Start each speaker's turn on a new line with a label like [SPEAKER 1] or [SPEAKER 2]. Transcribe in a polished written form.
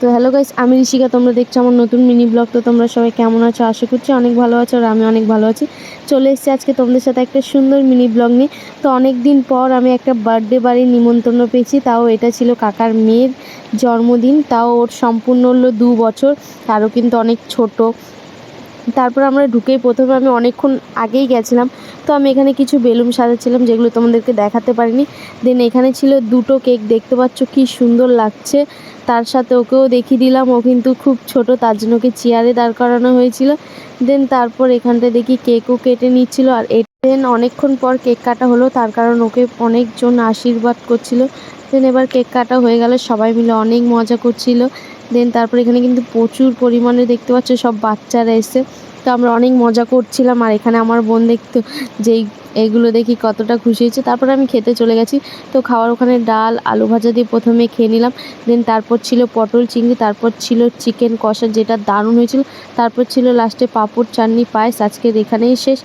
[SPEAKER 1] তো hello guys, আমি ঋষিকা। তোমরা দেখছো আমার নতুন মিনি ব্লগ। তো তোমরা সবাই কেমন আছো? আশা করছি অনেক ভালো আছো, আর আমি অনেক ভালো আছি। চলে এসেছি আজকে তোমাদের সাথে একটা সুন্দর মিনি ব্লগ নিয়ে। তো অনেক দিন পর আমি একটা বার্থডে বাড়ির নিমন্ত্রণ পেয়েছি, তাও এটা ছিল কাকার মেয়ের জন্মদিন। তাও ওর সম্পূর্ণ হলো 2 বছর, আরও কিন্তু অনেক ছোট। তারপর আমরা ঢুকেই প্রথমে আমি অনেকক্ষণ আগেই গেছিলাম, তো আমি এখানে কিছু বেলুন সাজাচ্ছিলাম যেগুলো তোমাদেরকে দেখাতে পারিনি। দেন এখানে ছিল 2টো কেক, দেখতে পাচ্ছ কি সুন্দর লাগছে। তার সাথে ওকেও দেখিয়ে দিলাম, ও কিন্তু খুব ছোট, তার জন্য ওকে চেয়ারে দাঁড় করানো হয়েছিল। দেন তারপর এখানটা দেখি কেকও কেটে নিচ্ছিল, আর দেন অনেকক্ষণ পর কেক কাটা হলো, তার কারণ ওকে অনেকজন আশীর্বাদ করছিল। দেন এবার কেক কাটা হয়ে গেল, সবাই মিলে অনেক মজা করছিল। দেন তারপর এখানে কিন্তু প্রচুর পরিমাণে দেখতে পাচ্ছ সব বাচ্চারা এসে, তো আমরা অনেক মজা করছিলাম। আর এখানে আমার বোন দেখতো যেই এগুলো দেখি কতটা খুশি হয়েছে। তারপর আমি খেতে চলে গেছি। তো খাওয়ার ওখানে ডাল আলু ভাজা দিয়ে প্রথমে খেয়ে নিলাম। দেন তারপর ছিল পটল চিংড়ি, তারপর ছিল চিকেন কষা যেটা দারুণ হয়েছিল। তারপর ছিল লাস্টে পাঁপড় চাটনি পায়েস। আজকের এখানেই শেষ।